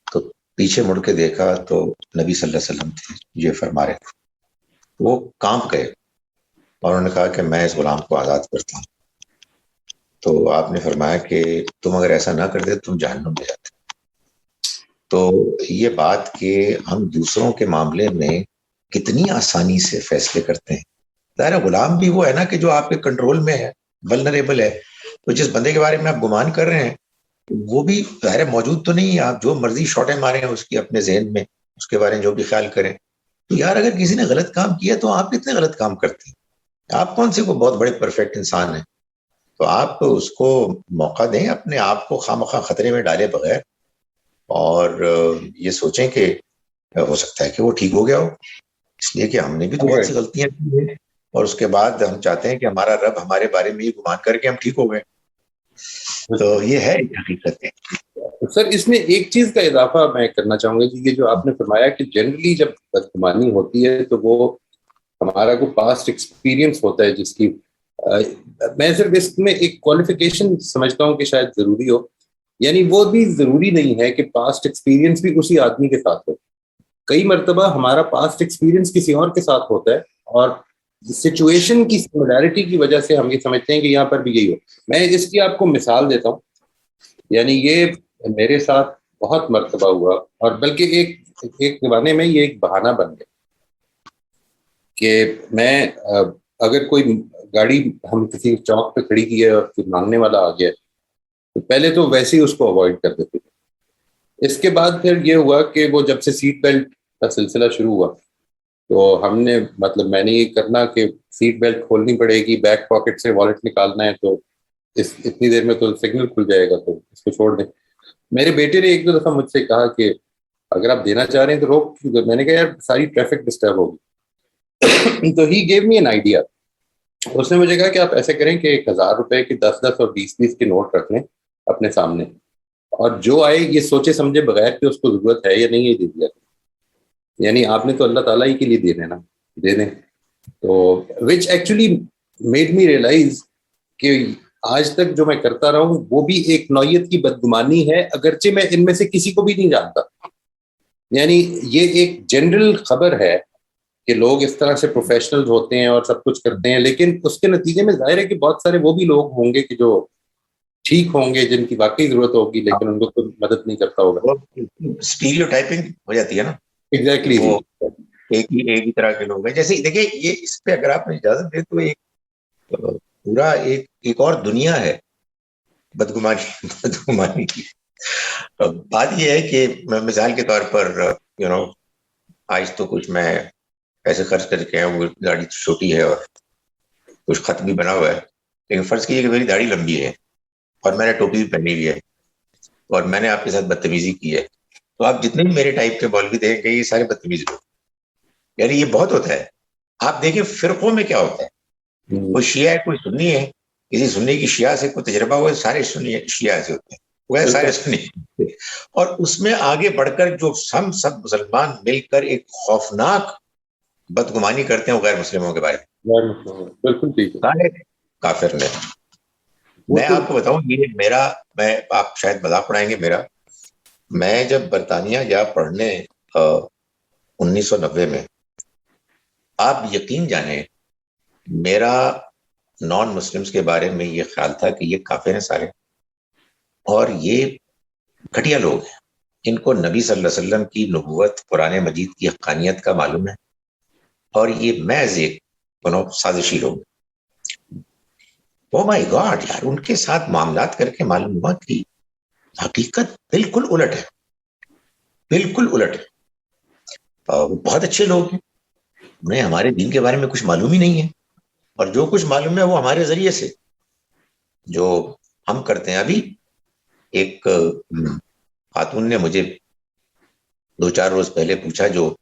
تو پیچھے مڑ کے دیکھا تو نبی صلی اللہ علیہ وسلم تھے یہ فرما رہے تھے. وہ کانپ گئے اور انہوں نے کہا کہ میں اس غلام کو آزاد کرتا ہوں. تو آپ نے فرمایا کہ تم اگر ایسا نہ کرتے تم جہنم میں جاتے. تو یہ بات کہ ہم دوسروں کے معاملے میں کتنی آسانی سے فیصلے کرتے ہیں. ظاہر غلام بھی وہ ہے نا کہ جو آپ کے کنٹرول میں ہے, ولنریبل ہے. تو جس بندے کے بارے میں آپ گمان کر رہے ہیں وہ بھی ظاہر موجود تو نہیں ہے. آپ جو مرضی شاٹیں مارے ہیں اس کی اپنے ذہن میں, اس کے بارے میں جو بھی خیال کریں. تو یار اگر کسی نے غلط کام کیا تو آپ کتنے غلط کام کرتے ہیں؟ آپ کون سے کو بہت بڑے پرفیکٹ انسان ہیں؟ تو آپ اس کو موقع دیں, اپنے آپ کو خواہ خطرے میں ڈالے بغیر, اور یہ سوچیں کہ ہو سکتا ہے کہ وہ ٹھیک ہو گیا ہو, اس لیے کہ ہم نے بھی تو بہت سی غلطیاں کی ہیں, اور اس کے بعد ہم چاہتے ہیں کہ ہمارا رب ہمارے بارے میں یہ گمان کر کے ہم ٹھیک ہو گئے. تو یہ ہے حقیقت ہے. سر اس میں ایک چیز کا اضافہ میں کرنا چاہوں گا کہ یہ جو آپ نے فرمایا کہ جنرلی جب بدگمانی ہوتی ہے تو وہ ہمارا کوئی پاسٹ ایکسپیرینس ہوتا ہے جس کی میں صرف اس میں ایک کوالیفیکیشن سمجھتا ہوں کہ شاید ضروری ہو. یعنی وہ بھی ضروری نہیں ہے کہ پاسٹ ایکسپیرینس بھی اسی آدمی کے ساتھ ہو. کئی مرتبہ ہمارا پاسٹ ایکسپیرینس کسی اور کے ساتھ ہوتا ہے اور سچویشن کی سملیرٹی کی وجہ سے ہم یہ سمجھتے ہیں کہ یہاں پر بھی یہی ہو. میں اس کی آپ کو مثال دیتا ہوں. یعنی یہ میرے ساتھ بہت مرتبہ ہوا, اور بلکہ ایک زمانے میں یہ ایک بہانہ بن گیا کہ میں اگر کوئی گاڑی ہم کسی چوک پہ کھڑی کی ہے اور پھر مانگنے والا آ گیا تو پہلے تو ویسے ہی اس کو اوائڈ کر دیتے تھے. اس کے بعد پھر یہ ہوا کہ وہ جب سے سیٹ بیلٹ کا سلسلہ شروع ہوا تو ہم نے میں نے یہ کرنا کہ سیٹ بیلٹ کھولنی پڑے گی, بیک پاکٹ سے والیٹ نکالنا ہے تو اتنی دیر میں تو سگنل کھل جائے گا تو اس کو چھوڑ دیں. میرے بیٹے نے ایک دو دفعہ مجھ سے کہا کہ اگر آپ دینا چاہ رہے ہیں تو روک. میں نے کہا یار ساری ٹریفک ڈسٹرب ہوگی. تو ہی گیو می این آئیڈیا. اس نے مجھے کہا کہ آپ ایسے کریں کہ 1000 روپے کی 10 اور 20 کے نوٹ رکھ لیں اپنے سامنے, اور جو آئے یہ سوچے سمجھے بغیر کہ اس کو ضرورت ہے یا نہیں یہ دے دیا. یعنی آپ نے تو اللہ تعالیٰ ہی کے لیے دینے نا, دے دیں. تو which actually made me realise کہ آج تک جو میں کرتا رہا ہوں وہ بھی ایک نوعیت کی بدگمانی ہے, اگرچہ میں ان میں سے کسی کو بھی نہیں جانتا. یعنی یہ ایک جنرل خبر ہے کہ لوگ اس طرح سے پروفیشنل ہوتے ہیں اور سب کچھ کرتے ہیں, لیکن اس کے نتیجے میں ظاہر ہے کہ بہت سارے وہ بھی لوگ ہوں گے کہ جو ٹھیک ہوں گے, جن کی واقعی ضرورت ہوگی, لیکن ان کو کوئی مدد نہیں کرتا ہوگا. اسٹیریوٹائپنگ ہو جاتی ہے نا. ایگزیکٹلی وہ ایک ہی طرح کے لوگ ہیں. جیسے دیکھیں یہ اس پہ اگر آپ نے اجازت دے تو ایک پورا ایک اور دنیا ہے بدگمانی کی. بات یہ ہے کہ مثال کے طور پر آج تو کچھ میں پیسے خرچ کر کے وہ گاڑی چھوٹی ہے اور کچھ خط بھی بنا ہوا ہے, لیکن فرض کیجیے کہ میری داڑھی لمبی ہے اور میں نے ٹوپی بھی پہنی ہوئی ہے اور میں نے آپ کے ساتھ بدتمیزی کی ہے, تو آپ جتنے بھی میرے ٹائپ کے مولوی دیکھیں گے یہ سارے بدتمیز لوگ. یعنی یہ بہت ہوتا ہے. آپ دیکھیں فرقوں میں کیا ہوتا ہے, کوئی شیعہ ہے کوئی سنی ہے, کسی سنی کی شیعہ سے کوئی تجربہ ہوا, سارے سنی شیعہ سے ہوتے ہیں, وہ سارے سنی. اور اس میں آگے بڑھ کر جو ہم سب مسلمان مل کر ایک خوفناک بدگمانی کرتے ہیں وہ غیر مسلموں کے بارے میں, بالکل ٹھیک ہے, سارے کافر نے. میں آپ کو بتاؤں یہ آپ شاید مذاق اڑائیں گے میرا, میں جب برطانیہ گیا پڑھنے 1990 میں, آپ یقین جانیں میرا نان مسلمز کے بارے میں یہ خیال تھا کہ یہ کافر ہیں سارے, اور یہ گھٹیا لوگ ہیں, ان کو نبی صلی اللہ علیہ وسلم کی نبوت قرآن مجید کی حقانیت کا معلوم ہے, اور یہ محض ایک سازشی لوگ. او مائی گاڈ یار, ان کے ساتھ معاملات کر کے معلوم ہوا کہ حقیقت بالکل الٹ ہے, بالکل الٹ ہے. وہ بہت اچھے لوگ ہیں, انہیں ہمارے دین کے بارے میں کچھ معلوم ہی نہیں ہے, اور جو کچھ معلوم ہے وہ ہمارے ذریعے سے جو ہم کرتے ہیں. ابھی ایک خاتون نے مجھے 2-4 روز پہلے پوچھا جو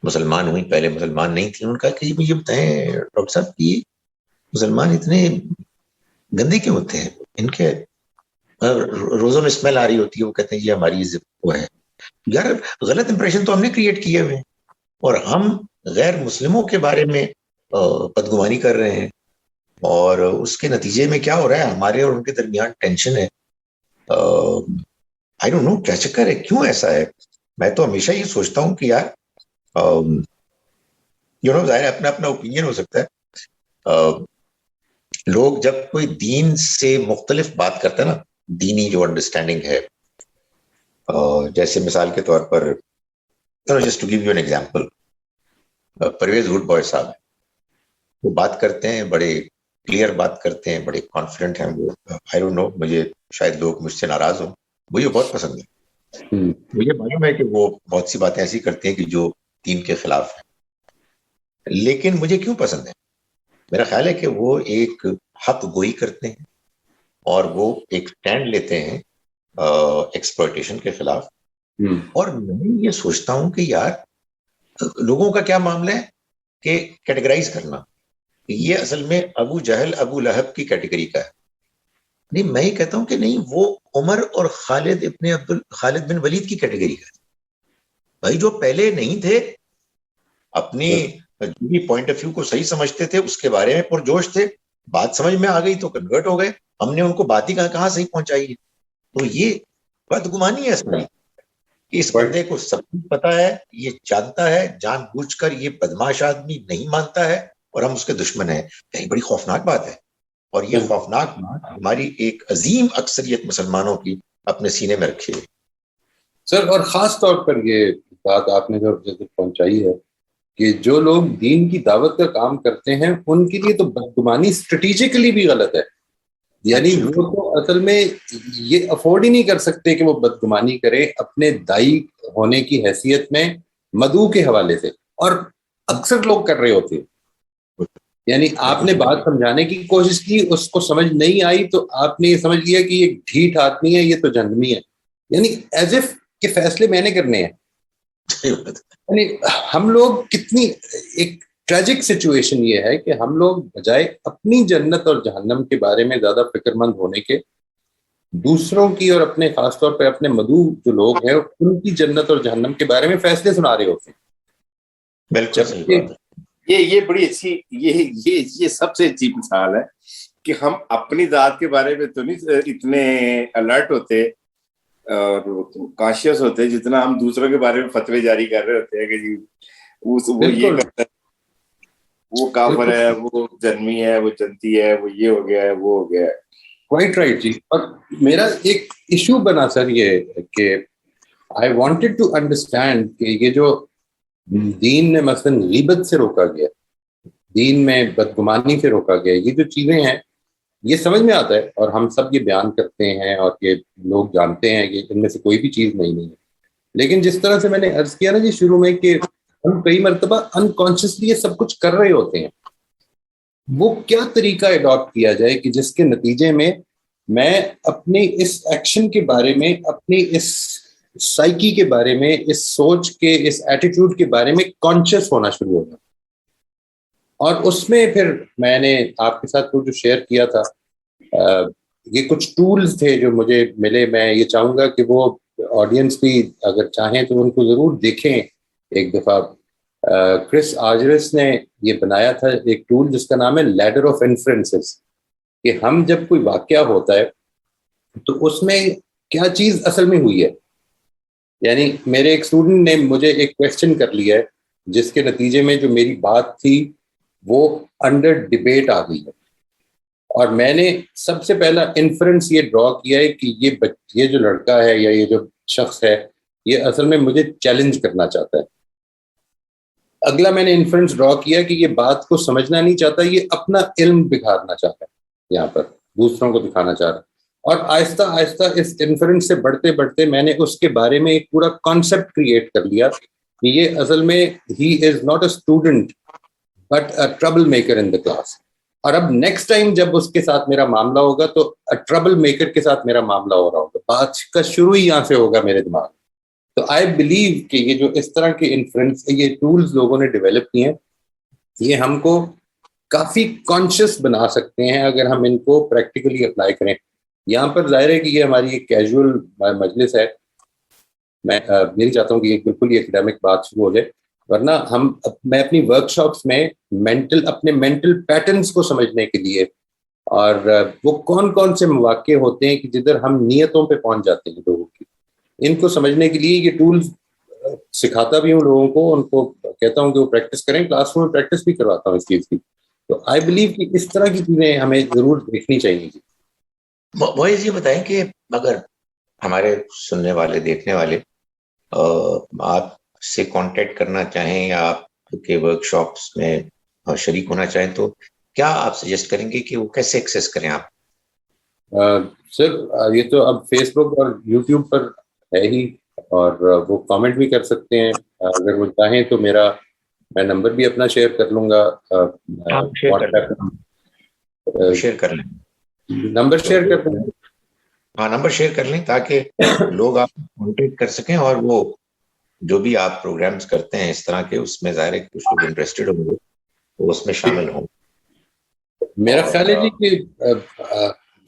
مسلمان ہوئی, پہلے مسلمان نہیں تھی, ان کا کہ مجھے بتائیں ڈاکٹر صاحب کی مسلمان اتنے گندے کیوں ہوتے ہیں, ان کے روزوں میں اسمیل آ رہی ہوتی ہے, وہ کہتے ہیں یہ ہماری وہ ہے. یار غلط امپریشن تو ہم نے کریٹ کیے ہوئے ہیں, اور ہم غیر مسلموں کے بارے میں بدگمانی کر رہے ہیں, اور اس کے نتیجے میں کیا ہو رہا ہے, ہمارے اور ان کے درمیان ٹینشن ہے. آئی ڈونٹ نو کیا چکر ہے, کیوں ایسا ہے. میں تو ہمیشہ یہ سوچتا ہوں کہ یار ظاہر اپنا اپنا اوپینین ہو سکتا ہے. لوگ جب کوئی دین سے مختلف بات کرتے ہیں نا, دینی جو انڈرسٹینڈنگ ہے, جیسے مثال کے طور پر just to give you an example, Parvez good boy صاحب وہ بات کرتے ہیں، بڑے کلیئر بات کرتے ہیں، بڑے کانفیڈنٹ ہیں وہ. آئی ڈونٹ نو، مجھے شاید لوگ مجھ سے ناراض ہوں، مجھے بہت پسند ہے. مجھے معلوم ہے کہ وہ بہت سی باتیں ایسی کرتے ہیں کہ جو دین کے خلاف ہیں، لیکن مجھے کیوں پسند ہے؟ میرا خیال ہے کہ وہ ایک حق گوئی کرتے ہیں اور وہ ایک اسٹینڈ لیتے ہیں ایکسپلوٹیشن کے خلاف. اور میں یہ سوچتا ہوں کہ یار لوگوں کا کیا معاملہ ہے کہ کیٹیگرائز کرنا، یہ اصل میں ابو جہل ابو لہب کی کیٹیگری کا ہے. نہیں، میں یہ کہتا ہوں کہ نہیں، وہ عمر اور خالد بن ولید کی کیٹیگری کا ہے. بھائی جو پہلے نہیں تھے، اپنی جو بھی پوائنٹ آف ویو کو صحیح سمجھتے تھے، اس کے بارے میں پرجوش تھے، بات سمجھ میں آ گئی تو کنورٹ ہو گئے، ہم نے ان کو بات ہی کہاں صحیح پہنچائی ہے. تو یہ بدگمانی ہے اس میں کہ اس بندے کو سب کچھ پتا ہے، یہ جانتا ہے، جان بوجھ کر یہ بدماش آدمی نہیں مانتا ہے اور ہم اس کے دشمن ہیں. یہ بڑی خوفناک بات ہے، اور یہ خوفناک بات ہماری ایک عظیم اکثریت مسلمانوں کی اپنے سینے میں رکھی ہے. سر، اور خاص طور پر یہ بات آپ نے جو پہنچائی ہے کہ جو لوگ دین کی دعوت کا کام کرتے ہیں ان کے لیے تو بدگمانی اسٹریٹجیکلی بھی غلط ہے. یعنی وہ تو اصل میں یہ افورڈ ہی نہیں کر سکتے کہ وہ بدگمانی کرے اپنے دائی ہونے کی حیثیت میں مدعو کے حوالے سے، اور اکثر لوگ کر رہے ہوتے ہیں. یعنی آپ نے بات سمجھانے کی کوشش کی، اس کو سمجھ نہیں آئی تو آپ نے یہ سمجھ لیا کہ یہ ڈھیٹ آدمی ہے، یہ تو جہنمی ہے. یعنی ایز اف کہ فیصلے میں نے کرنے ہیں. یعنی ہم لوگ کتنی ایک ٹریجک سچویشن یہ ہے کہ ہم لوگ بجائے اپنی جنت اور جہنم کے بارے میں زیادہ فکر مند ہونے کے، دوسروں کی اور اپنے خاص طور پہ اپنے مدعو جو لوگ ہیں ان کی جنت اور جہنم کے بارے میں فیصلے سنا رہے ہوتے ہیں. بالکل یہ بڑی اچھی، یہ سب سے اچھی مثال ہے کہ ہم اپنی ذات کے بارے میں تو نہیں اتنے الرٹ ہوتے اور کانشیس ہوتے جتنا ہم دوسروں کے بارے میں فتوے جاری کر رہے ہوتے ہیں کہ جی وہ یہ کرتا ہے، وہ کافر ہے، وہ جنمی ہے، وہ جنتی ہے، وہ یہ ہو گیا ہے، وہ ہو گیا ہے. کوائٹ رائٹ جی. اور میرا ایک ایشو بنا سر یہ کہ آئی وانٹیڈ ٹو انڈرسٹینڈ کہ یہ جو دین نے مثلاً غیبت سے روکا گیا، دین میں بدگمانی سے روکا گیا، یہ جو چیزیں ہیں یہ سمجھ میں آتا ہے اور ہم سب یہ بیان کرتے ہیں اور یہ لوگ جانتے ہیں کہ ان میں سے کوئی بھی چیز نہیں ہے. لیکن جس طرح سے میں نے عرض کیا نا جی شروع میں کہ ہم کئی مرتبہ انکانشیسلی یہ سب کچھ کر رہے ہوتے ہیں، وہ کیا طریقہ اڈاپٹ کیا جائے کہ جس کے نتیجے میں میں اپنے اس ایکشن کے بارے میں، اپنی اس سائیکی کے بارے میں، اس سوچ کے، اس ایٹیٹیوڈ کے بارے میں کانشیس ہونا شروع ہو جائے. اور اس میں پھر میں نے آپ کے ساتھ جو شیئر کیا تھا، یہ کچھ ٹولز تھے جو مجھے ملے. میں یہ چاہوں گا کہ وہ آڈینس بھی اگر چاہیں تو ان کو ضرور دیکھیں ایک دفعہ. کرس آجرس نے یہ بنایا تھا ایک ٹول جس کا نام ہے لیڈر آف انفرنسز، کہ ہم جب کوئی واقعہ ہوتا ہے تو اس میں کیا چیز اصل میں ہوئی ہے. یعنی میرے ایک اسٹوڈنٹ نے مجھے ایک کویسچن کر لیا ہے جس کے نتیجے میں جو میری بات تھی وہ انڈر ڈبیٹ آ گئی ہے، اور میں نے سب سے پہلا انفرنس یہ ڈرا کیا ہے کہ یہ جو لڑکا ہے یا یہ جو شخص ہے یہ اصل میں مجھے چیلنج کرنا چاہتا ہے. اگلا میں نے انفرنس ڈرا کیا کہ یہ بات کو سمجھنا نہیں چاہتا، یہ اپنا علم دکھانا چاہتا ہے، یہاں پر دوسروں کو دکھانا چاہ رہا ہے. اور آہستہ آہستہ اس انفرنس سے بڑھتے بڑھتے میں نے اس کے بارے میں ایک پورا کانسیپٹ کریٹ کر لیا کہ یہ اصل میں ہی is not a student but a trouble maker in the class. اور اب نیکسٹ ٹائم جب اس کے ساتھ میرا معاملہ ہوگا تو ٹربل میکر کے ساتھ میرا معاملہ ہو رہا ہوگا. بات کا شروع ہی یہاں سے ہوگا میرے دماغ. تو آئی بلیو کہ یہ جو اس طرح کے انفلوئنس، یہ ٹولز لوگوں نے ڈیولپ کیے ہیں، یہ ہم کو کافی کانشیس بنا سکتے ہیں اگر ہم ان کو پریکٹیکلی اپلائی کریں. یہاں پر ظاہر ہے کہ یہ ہماری ایک کیجول مجلس ہے، میں نہیں چاہتا ہوں کہ یہ بالکل ہی اکیڈیمک بات شروع ہو جائے، ورنہ میں اپنی ورک شاپس میں اپنے مینٹل پیٹرنس کو سمجھنے کے لیے، اور وہ کون کون سے مواقع ہوتے ہیں کہ جدھر ہم نیتوں پہ پہنچ جاتے ہیں لوگوں کی، ان کو سمجھنے کے لیے یہ ٹولز سکھاتا بھی ہوں لوگوں کو، ان کو کہتا ہوں کہ وہ پریکٹس کریں، کلاس روم میں پریکٹس بھی کرواتا ہوں اس چیز کی. تو آئی بلیو کہ اس طرح کی چیزیں ہمیں ضرور دیکھنی چاہیے. وہ یہ بتائیں کہ اگر ہمارے سننے والے دیکھنے والے آپ سے کانٹیکٹ کرنا چاہیں یا آپ کے ورک شاپس میں شریک ہونا چاہیں تو کیا آپ سجیسٹ کریں گے کہ وہ کیسے ایکسیس کریں آپ؟ سر یہ تو اب فیس بک اور یوٹیوب پر ہے ہی، اور وہ کامنٹ بھی کر سکتے ہیں اگر وہ چاہیں تو. میں نمبر بھی اپنا شیئر کر لوں گا. شیئر کر لیں، نمبر شیئر کر دیں. ہاں نمبر شیئر کر لیں تاکہ لوگ آپ کو کانٹیکٹ کر سکیں، اور وہ جو بھی آپ پروگرامز کرتے ہیں اس طرح کے، اس میں ظاہر ہے کہ کچھ لوگ انٹرسٹڈ ہوں گے تو اس میں شامل ہوں. میرا خیال ہے جی کہ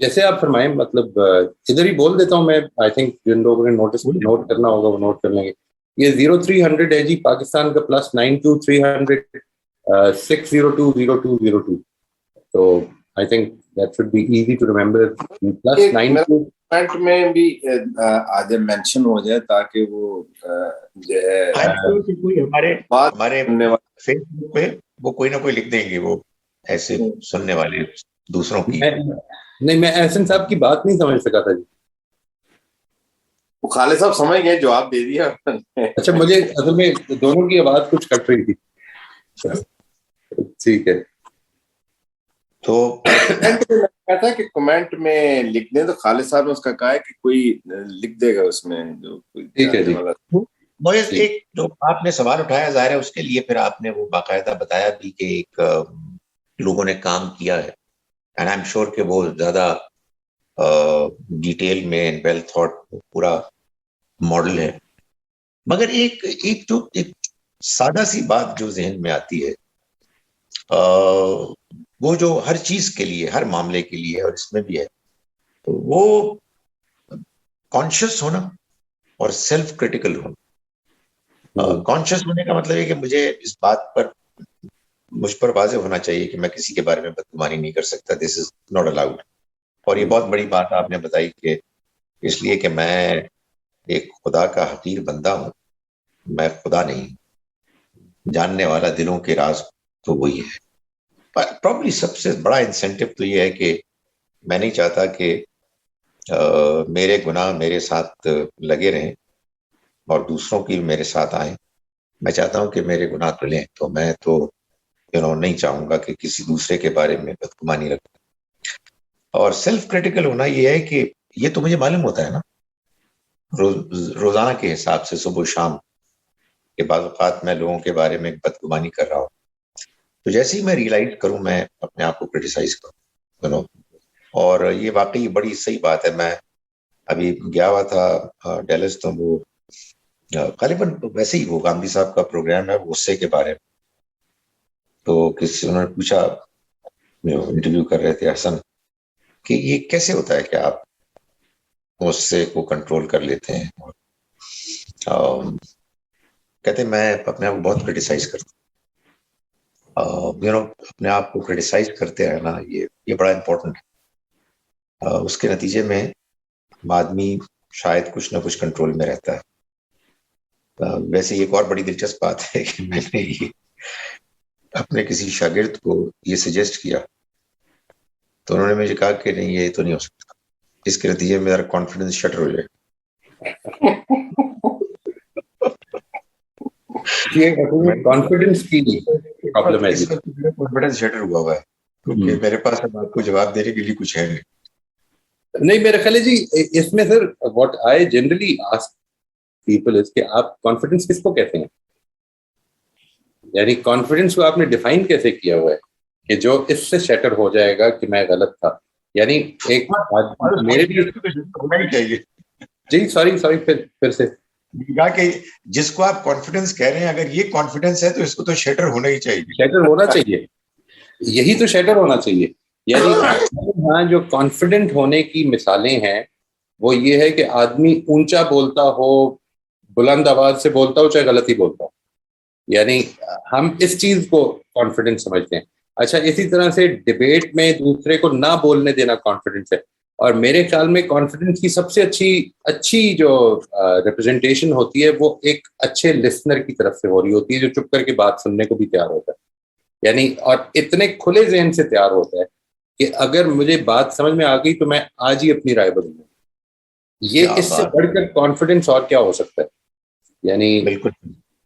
جیسے آپ فرمائیں، مطلب ادھر ہی بول دیتا ہوں میں. آئی تھنک جن لوگوں نے نوٹ کرنا ہوگا وہ نوٹ کر لیں گے. یہ 0300 ہے جی پاکستان کا، +92 300 6020202. تو I think that should be easy to remember. Comment میں بھی آگے مینشن ہو جائے تاکہ وہ جو ہے ہمارے فیس بک پہ وہ کوئی نہ کوئی لکھ دیں گے، وہ ایسے سننے والے دوسروں کی. نہیں، میں احسن صاحب کی بات نہیں سمجھ سکا تھا جی. وہ خالد صاحب سمجھ گئے، جواب دے دیا. اچھا، مجھے اصل میں دونوں کی آواز کچھ کٹ رہی تھی. ٹھیک ہے. تو کہتا ہے کہ کمنٹ میں لکھ دیں، تو خالد صاحب نے اس کا کہا ہے کہ کوئی لکھ دے گا اس میں جو ٹھیک ہے جی. ایک جو آپ نے سوال اٹھایا ظاہر ہے اس کے لیے پھر آپ نے وہ باقاعدہ بتایا بھی کہ ایک لوگوں نے کام کیا ہے، اینڈ آئی ایم شیور کہ وہ زیادہ ڈیٹیل میں ویل تھاٹ پورا ماڈل ہے. مگر ایک سادہ سی بات جو ذہن میں آتی ہے، وہ جو ہر چیز کے لیے، ہر معاملے کے لیے، اور اس میں بھی ہے، وہ کانشیس ہونا اور سیلف کریٹیکل ہونا. کانشیس ہونے کا مطلب ہے کہ مجھے اس بات پر مجھ پر واضح ہونا چاہیے کہ میں کسی کے بارے میں بدگمانی نہیں کر سکتا. دس از ناٹ الاؤڈ. اور یہ بہت بڑی بات آپ نے بتائی کہ اس لیے کہ میں ایک خدا کا حقیر بندہ ہوں، میں خدا نہیں، جاننے والا دلوں کے راز تو وہی ہے. پرابلی سب سے بڑا انسینٹیو تو یہ ہے کہ میں نہیں چاہتا کہ میرے گناہ میرے ساتھ لگے رہیں اور دوسروں کی میرے ساتھ آئیں. میں چاہتا ہوں کہ میرے گناہ تلیں. تو میں تو نہیں چاہوں گا کہ کسی دوسرے کے بارے میں بدگمانی رکھیں. اور سیلف کریٹیکل ہونا یہ ہے کہ یہ تو مجھے معلوم ہوتا ہے نا روزانہ کے حساب سے، صبح و شام کے بعض اوقات میں لوگوں کے بارے میں بدگمانی کر رہا ہوں. تو جیسے ہی میں ریئلائز کروں میں اپنے آپ کو کرٹیسائز کروں. اور یہ واقعی بڑی صحیح بات ہے. میں ابھی گیا ہوا تھا ڈیلس، تو وہ غالباً ویسے ہی وہ گاندھی صاحب کا پروگرام ہے غصے کے بارے میں. تو انہوں نے پوچھا، انٹرویو کر رہے تھے حسن، کہ یہ کیسے ہوتا ہے کہ آپ غصے کو کنٹرول کر لیتے ہیں. کہتے میں اپنے آپ کو بہت کرٹیسائز کرتا ہوں. اپنے آپ کو کرٹیسائز کرتے ہیں نا، یہ بڑا امپورٹنٹ ہے. اس کے نتیجے میں آدمی شاید کچھ نہ کچھ کنٹرول میں رہتا ہے. ویسے ایک اور بڑی دلچسپ بات ہے کہ میں نے اپنے کسی شاگرد کو یہ سجیسٹ کیا تو انہوں نے مجھے کہا کہ نہیں، یہ تو نہیں ہو سکتا، اس کے نتیجے میں میرا کانفیڈنس شٹر ہو جائے. کانفیڈنس کی پرابلم ہے، کانفیڈنس شٹر ہوا ہے کیونکہ میرے پاس اب آپ کو جواب دینے کے لیے کچھ ہے نہیں. میرا خیال ہے جی اس میں sir what I generally ask people is کہ آپ کانفیڈنس کس کو کہتے ہیں؟ یعنی کانفیڈنس کو آپ نے ڈیفائن کیسے کیا ہوا ہے کہ جو اس سے شٹر ہو جائے گا کہ میں غلط تھا؟ یعنی ایک میرے چاہیے. جی سوری پھر سے کہا کہ جس کو آپ کانفیڈنس کہہ رہے ہیں، اگر یہ کانفیڈنس ہے تو اس کو تو شٹر ہونا ہی چاہیے. شٹر ہونا چاہیے، یہی تو شٹر ہونا چاہیے. یعنی ہاں، جو کانفیڈنٹ ہونے کی مثالیں ہیں وہ یہ ہے کہ آدمی اونچا بولتا ہو، بلند آواز سے بولتا ہو، چاہے غلط ہی بولتا ہو. یعنی ہم اس چیز کو کانفیڈنس سمجھتے ہیں. اچھا، اسی طرح سے ڈبیٹ میں دوسرے کو نہ بولنے دینا کانفیڈنس ہے. اور میرے خیال میں کانفیڈنس کی سب سے اچھی جو ریپرزنٹیشن ہوتی ہے وہ ایک اچھے لسنر کی طرف سے ہو رہی ہوتی ہے، جو چپ کر کے بات سننے کو بھی تیار ہوتا ہے. یعنی اور اتنے کھلے ذہن سے تیار ہوتا ہے کہ اگر مجھے بات سمجھ میں آ گئی تو میں آج ہی اپنی رائے بدلوں. یہ اس سے بڑھ کر کانفیڈنس اور کیا ہو سکتا ہے؟ یعنی بالکل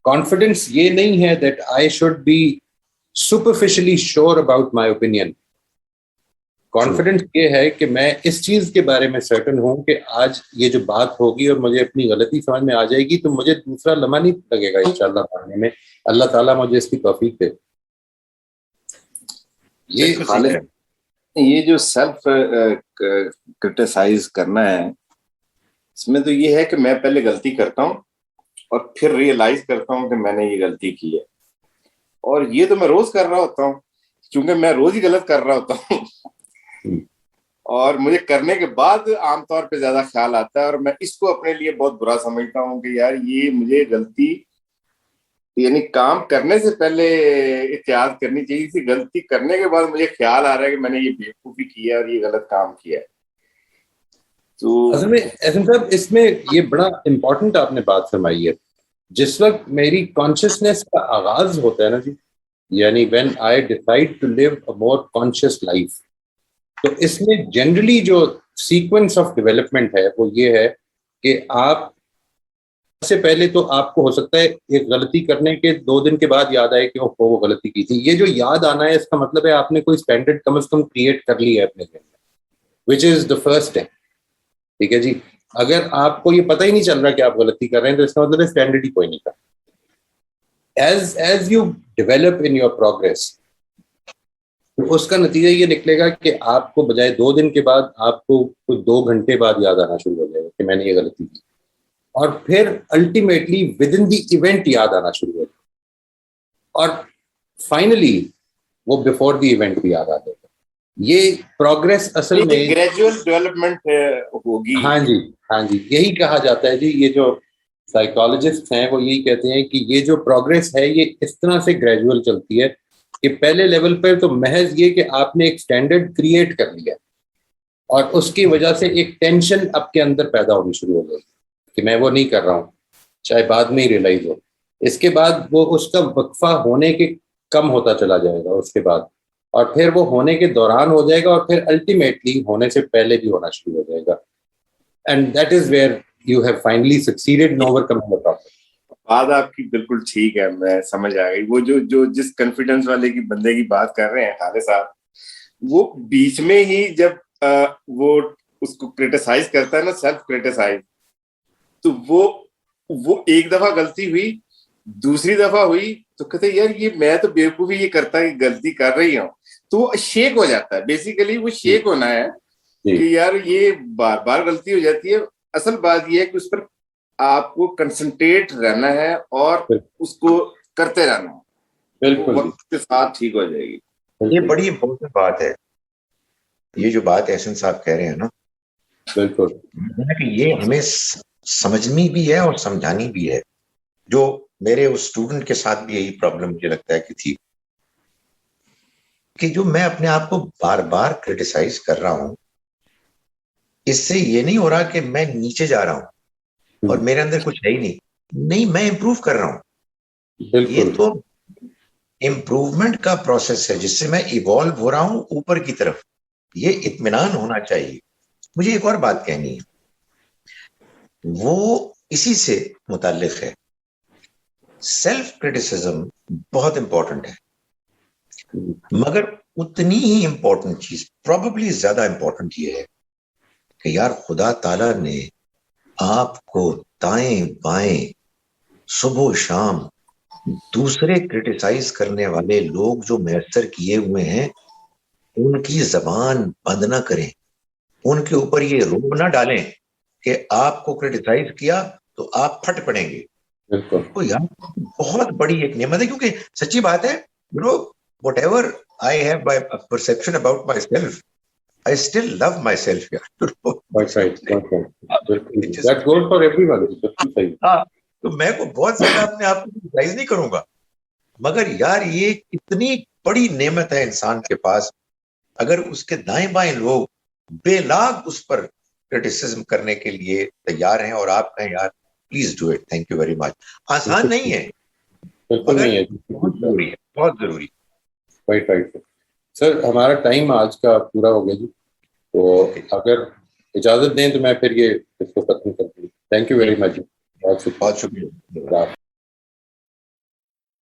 کانفیڈنس یہ نہیں ہے that I should be superficially sure about my opinion. Confidence یہ ہے کہ میں اس چیز کے بارے میں سرٹن ہوں کہ آج یہ جو بات ہوگی اور مجھے اپنی غلطی سمجھ میں آ جائے گی تو مجھے دوسرا لمحہ نہیں لگے گا انشاءاللہ پڑھنے میں. اللہ تعالیٰ مجھے اس کی توفیق دے. یہ جو سیلف کرٹیسائز کرنا ہے اس میں تو یہ ہے کہ میں پہلے غلطی کرتا ہوں اور پھر ریئلائز کرتا ہوں کہ میں نے یہ غلطی کی ہے. اور یہ تو میں روز کر رہا ہوتا ہوں کیونکہ میں روز ہی غلط کر رہا ہوتا ہوں اور مجھے کرنے کے بعد عام طور پہ زیادہ خیال آتا ہے اور میں اس کو اپنے لیے بہت برا سمجھتا ہوں کہ یار یہ مجھے غلطی یعنی کام کرنے سے پہلے احتیاط کرنی چاہیے تھی. غلطی کرنے کے بعد مجھے خیال آ رہا ہے کہ میں نے یہ بیوقوفی کیا اور یہ غلط کام کیا ہے. تو اصل میں احسن صاحب اس میں یہ بڑا امپورٹنٹ آپ نے بات فرمائی ہے. جس وقت میری کانشیسنیس کا آغاز ہوتا ہے نا جی, یعنی when I decide to live a more conscious life, تو اس میں جنرلی جو سیکوینس آف ڈیولپمنٹ ہے وہ یہ ہے کہ آپ سے پہلے تو آپ کو ہو سکتا ہے ایک غلطی کرنے کے 2 دن کے بعد یاد آئے کہ وہ غلطی کی تھی. یہ جو یاد آنا ہے اس کا مطلب ہے آپ نے کوئی اسٹینڈرڈ کم از کم کریٹ کر لی ہے اپنے ذہن میں, وچ از دا فرسٹ اسٹیپ. ٹھیک ہے جی. اگر آپ کو یہ پتہ ہی نہیں چل رہا کہ آپ غلطی کر رہے ہیں تو اس کا مطلب ہے اسٹینڈرڈ ہی کوئی نہیں تھا. As you develop in your progress, اس کا نتیجہ یہ نکلے گا کہ آپ کو بجائے 2 دن کے بعد آپ کو کچھ 2 گھنٹے بعد یاد آنا شروع ہو جائے گا کہ میں نے یہ غلطی کی, اور پھر ultimately with in the event یاد آنا شروع ہو جائے گا, اور فائنلی وہ بیفور دی ایونٹ بھی یاد آ جائے گا. یہ پروگریس اصل میں گریجول ڈیولپمنٹ ہوگی. ہاں جی یہی کہا جاتا ہے جی. یہ جو سائیکالوجسٹ ہیں وہ یہی کہتے ہیں کہ یہ جو پروگریس ہے یہ اس طرح سے گریجول چلتی ہے کہ پہلے لیول پر تو محض یہ کہ آپ نے ایک سٹینڈرڈ کریٹ کر لیا اور اس کی وجہ سے ایک ٹینشن آپ کے اندر پیدا ہونی شروع ہو گئی کہ میں وہ نہیں کر رہا ہوں, چاہے بعد میں ہی ریئلائز ہو. اس کے بعد وہ اس کا وقفہ ہونے کے کم ہوتا چلا جائے گا اس کے بعد, اور پھر وہ ہونے کے دوران ہو جائے گا اور پھر الٹیمیٹلی ہونے سے پہلے بھی ہونا شروع ہو جائے گا. And that is where you have finally succeeded in overcoming the problem. بات آپ کی بالکل ٹھیک ہے, میں سمجھ آ گئی. وہ جو جس کانفیڈنس والے کی بندے کی بات کر رہے ہیں خالد صاحب, وہ بیچ میں ہی جب وہ اس کو کرٹیسائز کرتا ہے نا, سیلف کرٹیسائز, تو وہ ایک دفعہ غلطی ہوئی, دوسری دفعہ ہوئی تو کہتے یار یہ میں تو بیوقوفی یہ کرتا ہے غلطی کر رہی ہوں, تو وہ شیک ہو جاتا ہے. بیسیکلی وہ شیک ہونا ہے کہ یار یہ بار بار غلطی ہو جاتی ہے. اصل بات یہ ہے کہ اس پر آپ کو کنسنٹریٹ رہنا ہے اور اس کو کرتے رہنا ہے, بالکل وقت کے ساتھ ٹھیک ہو جائے گی. یہ بڑی امپورٹنٹ بات ہے, یہ جو بات احسن صاحب کہہ رہے ہیں نا, بالکل یہ ہمیں سمجھنی بھی ہے اور سمجھانی بھی ہے. جو میرے اس اسٹوڈنٹ کے ساتھ بھی یہی پرابلم مجھے لگتا ہے کہ تھی کہ جو میں اپنے آپ کو بار بار کرٹیسائز کر رہا ہوں, اس سے یہ نہیں ہو رہا کہ میں نیچے جا رہا ہوں اور میرے اندر کچھ ہے ہی نہیں, میں امپروو کر رہا ہوں. یہ تو امپروومنٹ کا پروسیس ہے جس سے میں ایوالو ہو رہا ہوں اوپر کی طرف. یہ اطمینان ہونا چاہیے. مجھے ایک اور بات کہنی ہے, وہ اسی سے متعلق ہے. سیلف کرٹیسزم بہت امپورٹنٹ ہے, مگر اتنی ہی امپورٹنٹ چیز, پروبیبلی زیادہ امپورٹنٹ یہ ہے کہ یار خدا تعالیٰ نے آپ کو دائیں بائیں صبح و شام دوسرے کرٹیسائز کرنے والے لوگ جو میسر کیے ہوئے ہیں ان کی زبان بند نہ کریں, ان کے اوپر یہ روب نہ ڈالیں کہ آپ کو کرٹیسائز کیا تو آپ پھٹ پڑیں گے. تو یار بہت بڑی ایک نعمت ہے, کیونکہ سچی بات ہے, whatever I have my perception about myself, I still love myself. That's right. That's good for everyone. تو میں کو بہت زیادہ اپنے آپ کو کرٹیسائز نہیں کروں گا, مگر یار یہ اتنی بڑی نعمت ہے انسان کے پاس, اگر اس کے دائیں بائیں لوگ بے لاگ اس پر کرٹیسزم کرنے کے لیے تیار ہیں اور آپ کہیں یار please do it, thank you very much. آسان نہیں ہے, بالکل نہیں ہے, بہت ضروری ہے, بہت ضروری. رائٹ. سر ہمارا ٹائم آج کا پورا ہو گیا جی, تو اگر اجازت دیں تو میں پھر یہ اس کو ختم کر دوں. Thank you very much. بہت شکریہ.